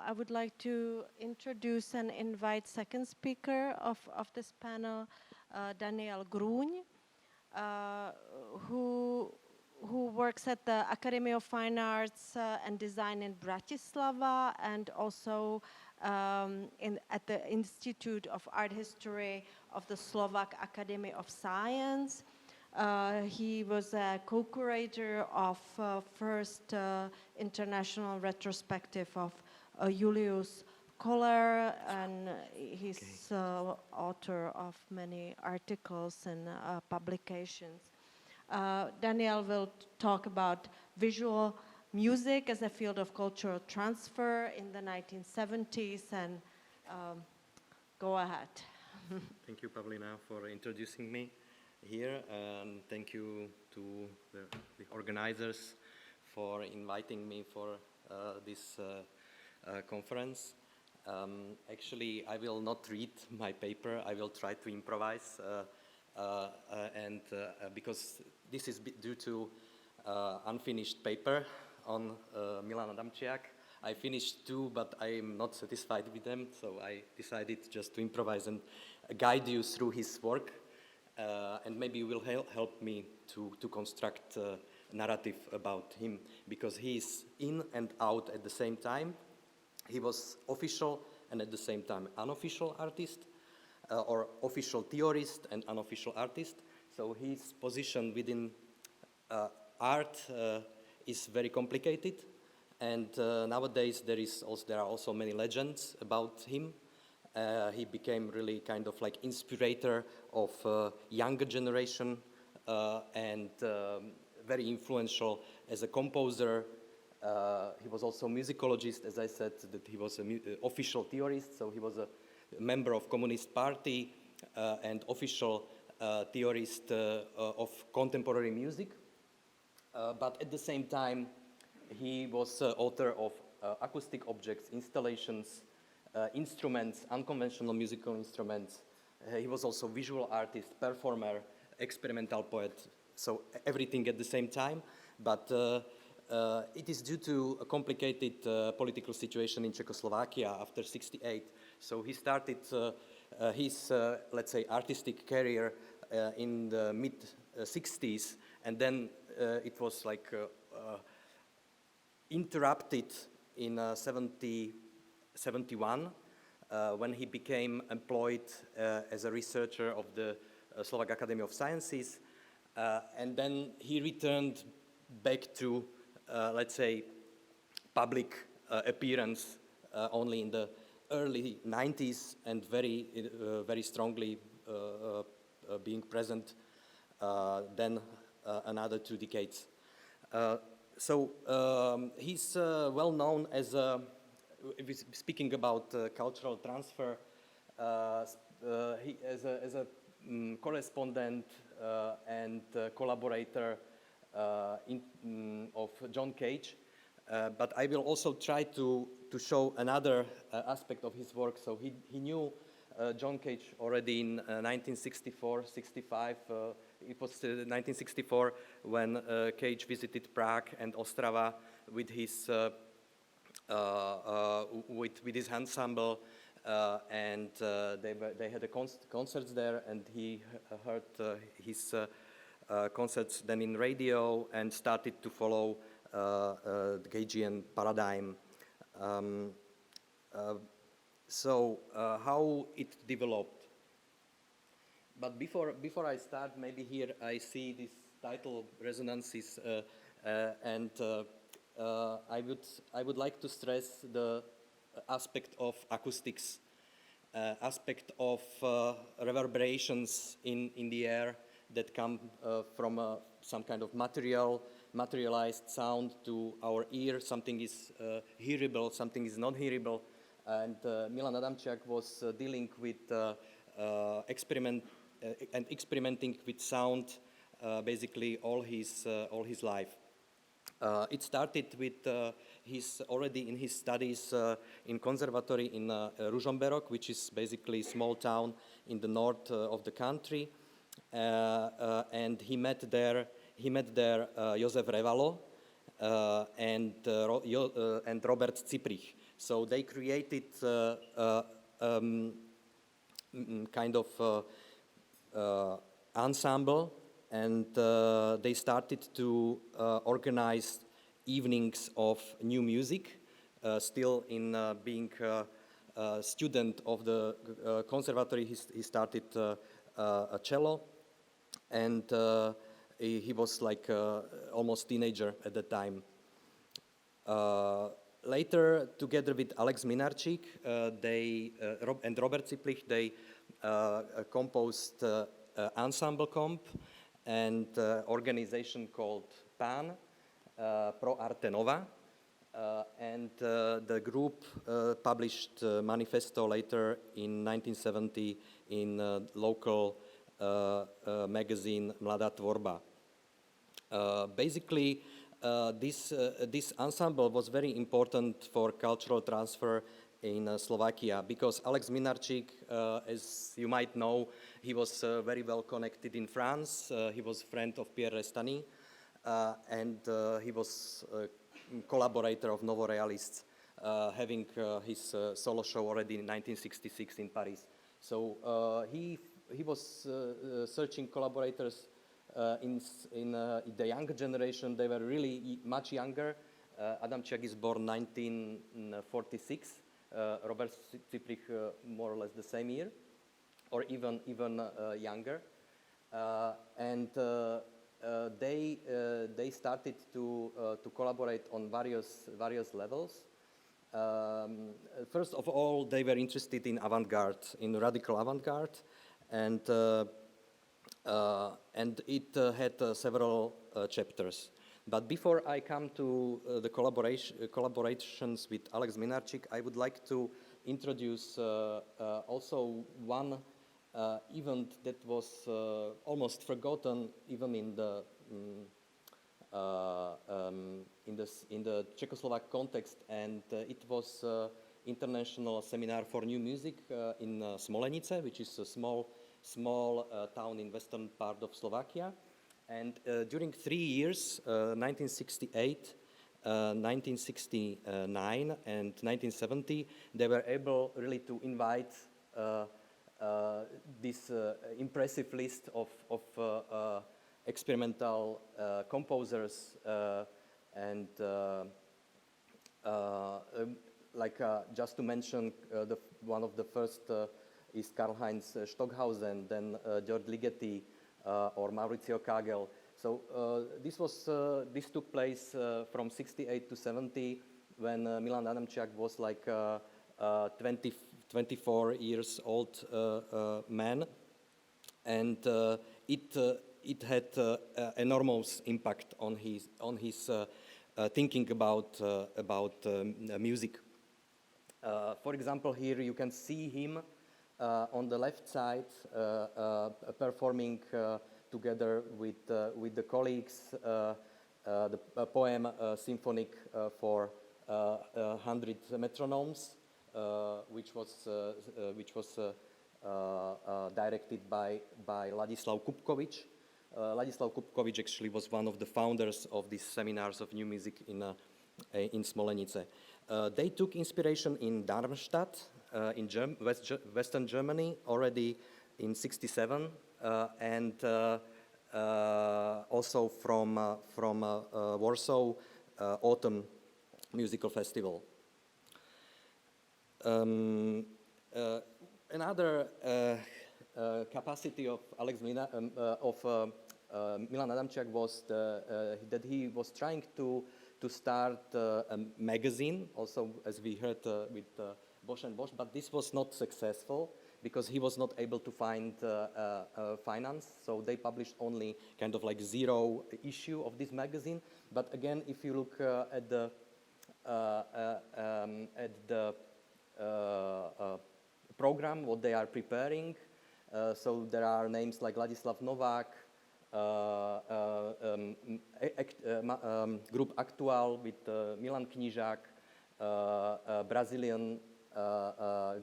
I would like to introduce and invite second speaker of this panel, Daniel Grúň, who works at the Academy of Fine Arts and Design in Bratislava, and also at the Institute of Art History of the Slovak Academy of Science. He was a co-curator of first international retrospective of Julius Koller, and he's author of many articles and publications. Daniel will talk about visual music as a field of cultural transfer in the 1970s, and go ahead. Thank you, Pavlína, for introducing me here, and thank you to the organizers for inviting me for this conference. Actually, I will not read my paper. I will try to improvise, and because this is due to unfinished paper on Milan Adamčiak. I finished 2, but I am not satisfied with them, so I decided just to improvise and guide you through his work. And maybe you will help me to construct a narrative about him, because he is in and out at the same time. He was official and at the same time unofficial artist, or official theorist and unofficial artist. So his position within art is very complicated, and nowadays there are also many legends about him. He became really kind of like inspirator of younger generation, and very influential as a composer. He was also a musicologist, as I said, that he was an official theorist, so he was a member of Communist Party and official theorist of contemporary music. But at the same time, he was author of acoustic objects, installations, instruments, unconventional musical instruments. He was also visual artist, performer, experimental poet, so everything at the same time. But it is due to a complicated political situation in Czechoslovakia after '68. So he started his, let's say, artistic career in the mid-'60s, and then it was like interrupted in 1971 when he became employed as a researcher of the Slovak Academy of Sciences, and then he returned back to, let's say, public appearance only in the early 90s, and very strongly being present then another 2 decades. So he's well known as speaking about cultural transfer, he as a correspondent and collaborator of John Cage, but I will also try to show another aspect of his work. So he knew John Cage already in 1964-65. It was 1964 when Cage visited Prague and Ostrava with his ensemble, and they had concerts there, and he heard his concerts then in radio and started to follow the Cagean paradigm. So how it developed. But before I start, maybe here I see this title, Resonances, and I would like to stress the aspect of acoustics, aspect of reverberations in the air that come from some kind of materialized sound to our ear. Something is hearable, something is not hearable. And Milan Adamčiak was dealing with experimenting with sound basically all his life. It started with already in his studies in conservatory in Ružomberok, which is basically a small town in the north of the country, and he met there Josef Revalo and Robert Ciprich. So they created kind of ensemble, and they started to organize evenings of new music. Still in being a student of the conservatory, he started a cello, and he was like almost teenager at the time. Later, together with Alex Mlinarčík, and Robert Ciplich, they composed ensemble comp and organization called PAN, Pro Arte Nova, and the group published manifesto later in 1970 in local magazine Mladá tvorba. Basically, this ensemble was very important for cultural transfer in Slovakia, because Alex Mlinarčík, as you might know, he was very well connected in France. He was a friend of Pierre Restany, and he was a collaborator of Novorealists, having his solo show already in 1966 in Paris. So he was searching collaborators in the younger generation. They were really much younger. Adamčiak is born 1946. Robert Ciplich more or less the same year, or even younger, and they started to collaborate on various levels. First of all, they were interested in avant-garde, in radical avant-garde, and it had several chapters. But before I come to the collaborations with Alex Mlinarčík, I would like to introduce also one event that was almost forgotten even in the Czechoslovak context, and it was international seminar for new music in Smolenice, which is a small town in western part of Slovakia. And during 3 years, 1968, 1969, and 1970, they were able really to invite this impressive list of experimental composers, and just to mention, one of the first is Karl-Heinz Stockhausen, then George Ligeti, or Maurizio Kagel. So this took place from 68 to 70, when Milan Adamčiak was like 24 years old man, and it had enormous impact on his thinking about music. For example, here you can see him on the left side, performing together with the colleagues the poem Symphonic for 100 metronomes, which was directed by Ladislav Kupkovič. Ladislav Kupkovič actually was one of the founders of these seminars of new music in Smolenice. They took inspiration in Darmstadt, in Western Germany, already in '67, and also from Warsaw Autumn Musical Festival. Another capacity of Milan Adamčiak was that he was trying to start a magazine, also as we heard with Bosch and Bosch, but this was not successful because he was not able to find finance. So they published only kind of like 0 issue of this magazine. But again, if you look at the program, what they are preparing, so there are names like Ladislav Novák, group Actual with Milan Knížák, Brazilian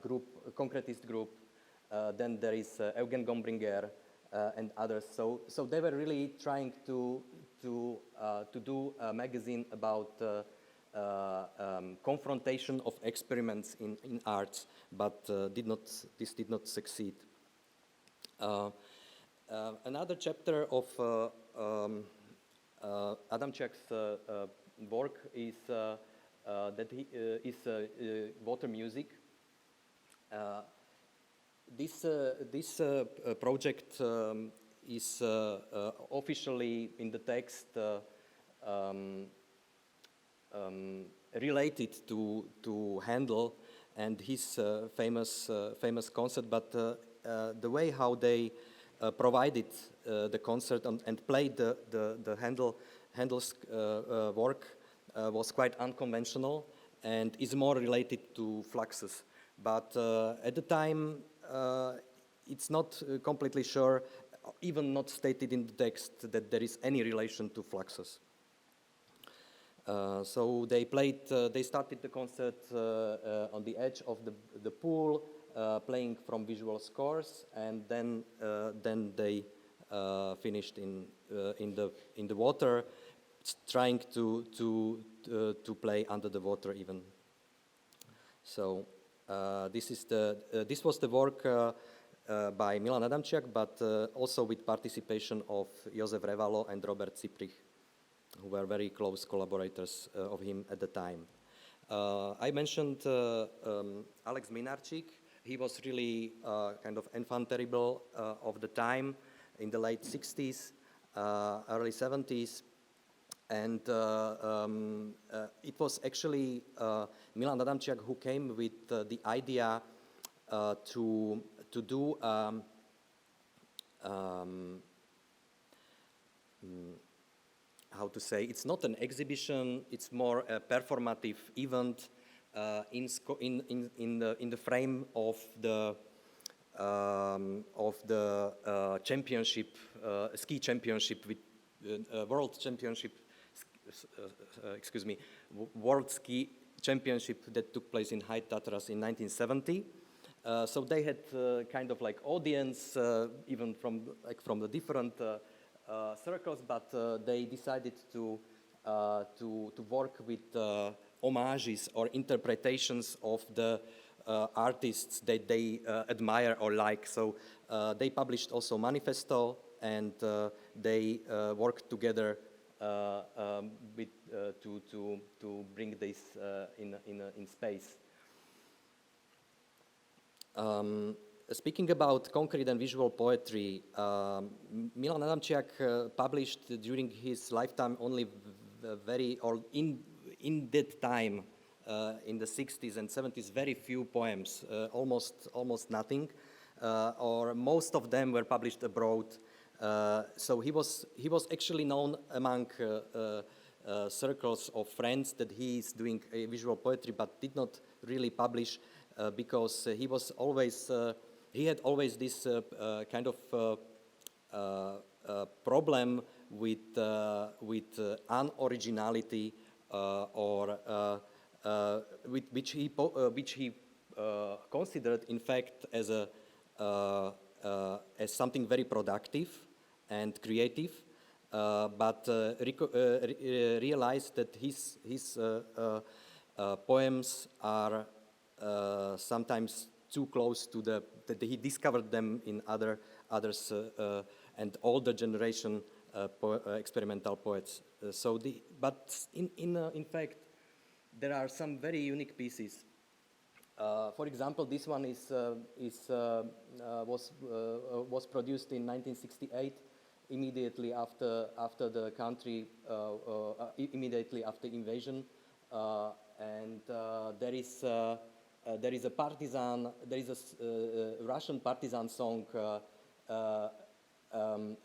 group, concretist group. Then there is Eugen Gombringer and others. So they were really trying to do a magazine about confrontation of experiments in arts, but this did not succeed. Another chapter of Adamčiak's work is that he is water music. This project is officially in the text related to Handel and his famous concert, but the way how they provided the concert and played the Handel's work was quite unconventional and is more related to fluxes. But at the time, it's not completely sure, even not stated in the text, that there is any relation to fluxes. So they started the concert on the edge of the pool, playing from visual scores, and then they finished in the water, trying to play under the water even. So this was the work by Milan Adamčiak, but also with participation of Josef Revalo and Robert Ciprich, who were very close collaborators of him at the time. I mentioned Alex Mlynarčík. He was really kind of enfant terrible of the time in the late 60s, early 70s. And it was actually Milan Adamčiak who came with the idea to do how to say, it's not an exhibition, it's more a performative event in the frame of the championship, ski championship, with world championship, world ski championship that took place in High Tatras in 1970. So they had kind of like audience, even from the different circles, but they decided to work with homages or interpretations of the artists that they admire or like. So they published also manifesto, and they worked together to bring this in space. Speaking about concrete and visual poetry, Milan Adamčiak published during his lifetime only in that time, in the 60s and 70s, very few poems, almost nothing, or most of them were published abroad. So he was actually known among circles of friends that he is doing a visual poetry, but did not really publish because he had always this kind of problem with unoriginality, or which he considered, in fact, as something very productive and creative, but realized that his poems are sometimes too close to that he discovered them in others and older generation experimental poets. But in fact, there are some very unique pieces. For example, this one was produced in 1968, immediately after the country, immediately after invasion, and there is a Russian partisan song.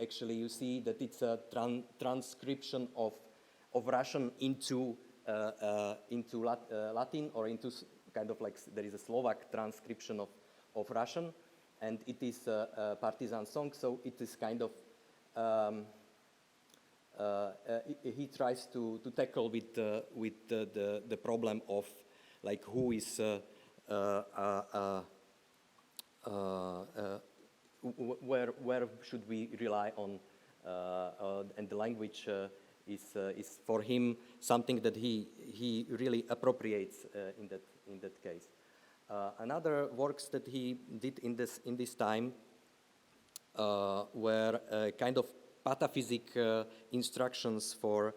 Actually, you see that it's a transcription of Russian into Latin, or into kind of like, there is a Slovak transcription of Russian, and it is a partisan song. So it is kind of he tries to tackle with the problem of like who is where should we rely on, and the language is for him something that he really appropriates in that case. Another works that he did in this time were kind of pataphysic instructions for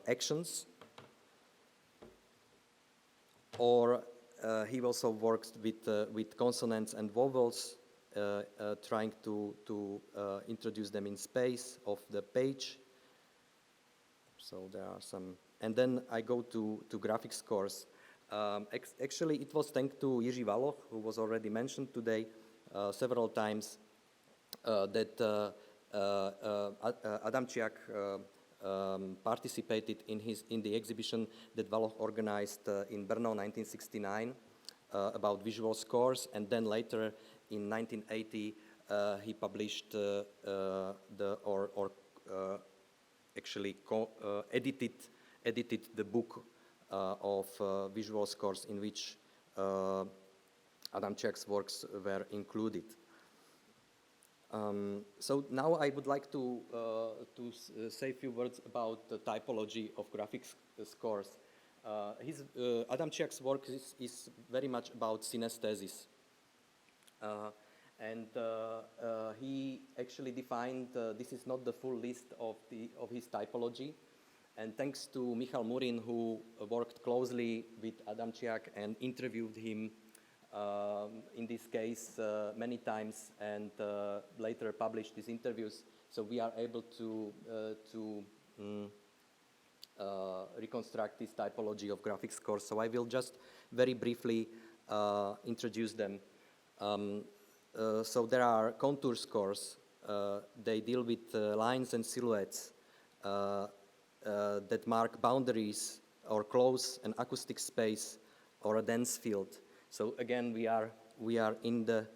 actions, or he also works with consonants and vowels, trying to introduce them in space of the page. So there are some, and then I go to graphic scores. Actually, it was thanks to Jiří Valoch, who was already mentioned today several times, that Adamčiak participated in the exhibition that Valoch organized in Brno 1969 about visual scores, and then later in 1980 he published edited the book of visual scores in which Adamčiak's works were included. So now I would like to say a few words about the typology of graphic scores. Adamčiak's work is very much about synesthesis. And he actually defined, this is not the full list of his typology, and thanks to Michal Murin, who worked closely with Adamčiak and interviewed him in this case many times, and later published these interviews, so we are able to reconstruct this typology of graphic scores. So I will just very briefly introduce them. So there are contour scores. They deal with lines and silhouettes that mark boundaries or close an acoustic space or a dense field. So again, we are in the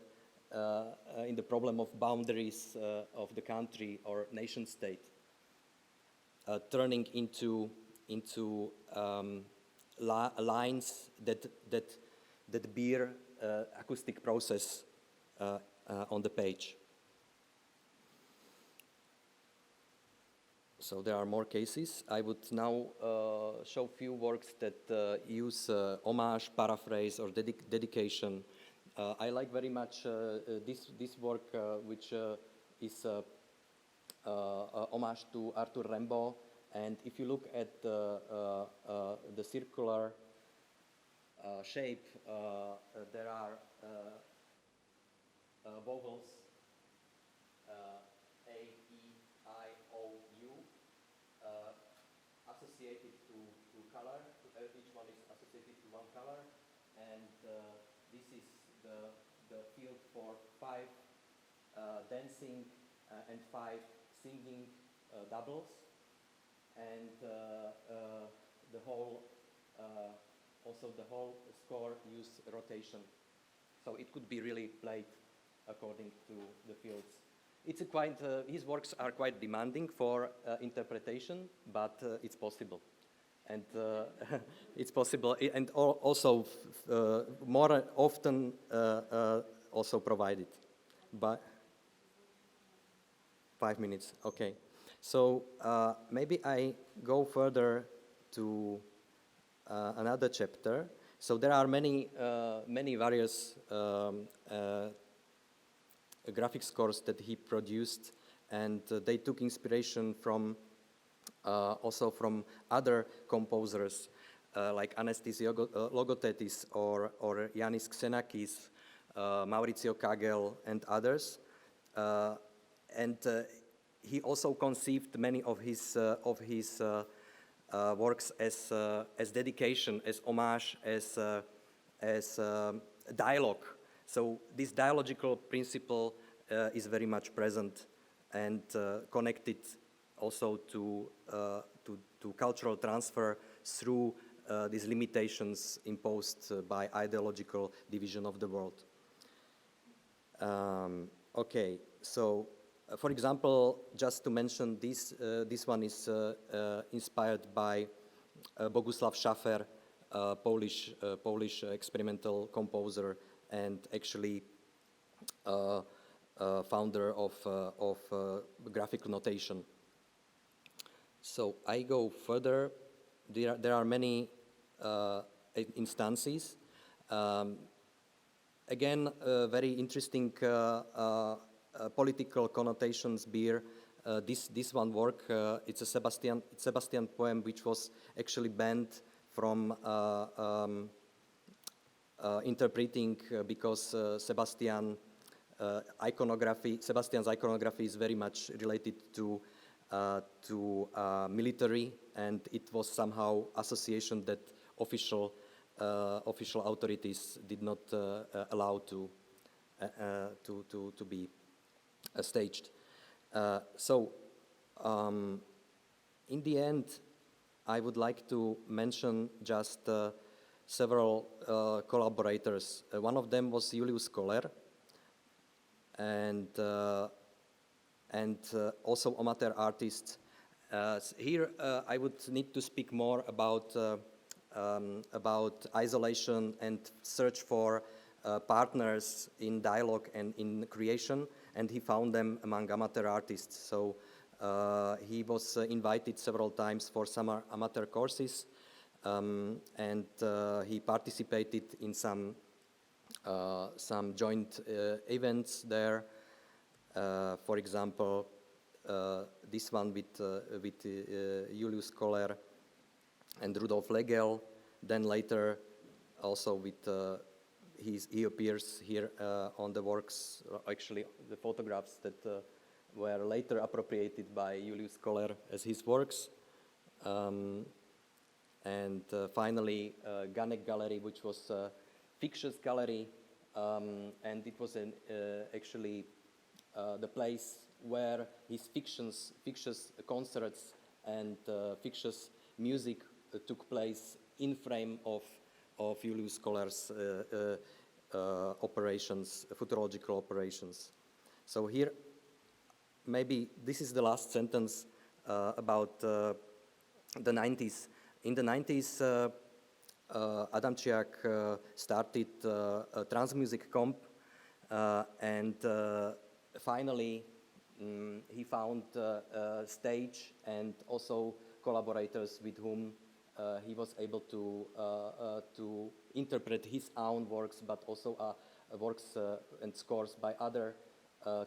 problem of boundaries of the country or nation state, turning into lines that bear acoustic process on the page. So there are more cases. I would now show few works that use homage, paraphrase, or dedication. I like very much this work, which is homage to Arthur Rimbaud. And if you look at the circular shape, there are vowels A, E, I, O, U associated to color. Each one is associated to one color, and this is the field for 5 dancing and 5 singing doubles, and the whole score use rotation. So it could be really played according to the fields. It's his works are quite demanding for interpretation, but it's possible. And it's possible, and also more often also provided. But 5 minutes, okay. So maybe I go further to another chapter. So there are many various graphic scores that he produced, and they took inspiration from also from other composers like Anastas Logothetis or Yannis Xenakis, Mauricio Kagel, and others. And he also conceived many of his works as dedication, as homage, as dialogue. So this dialogical principle is very much present and connected also to cultural transfer through these limitations imposed by ideological division of the world. Okay, so for example, just to mention this, this one is inspired by Bogusław Schafer, Polish experimental composer and actually founder of graphic notation. So I go further. There are many instances. Again, very interesting political connotations bear this one work. It's a Sebastian poem which was actually banned from interpreting because Sebastian's iconography is very much related to military, and it was somehow association that official authorities did not allow to be staged. In the end, I would like to mention just several collaborators. One of them was Julius Koller, and also amateur artists. Here I would need to speak more about isolation and search for partners in dialogue and in creation, and he found them among amateur artists. So he was invited several times for summer amateur courses, and he participated in some joint events there. For example, this one with Julius Koller and Rudolf Legel. Then later, also with he appears here on the works, actually the photographs that were later appropriated by Julius Koller as his works. And finally, Ganek Gallery, which was a fictitious gallery, and it was actually the place where his fictitious concerts and fictitious music took place in frame of Julius Koller's operations, futurological operations. So here, maybe this is the last sentence about the 90s. In the 90s, Adamčiak started a Transmusic Comp, and finally he found a stage and also collaborators with whom he was able to interpret his own works, but also works and scores by other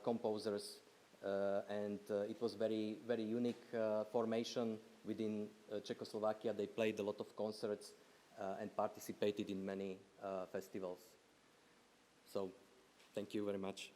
composers, and it was very, very unique formation within Czechoslovakia. They played a lot of concerts and participated in many festivals. So, thank you very much.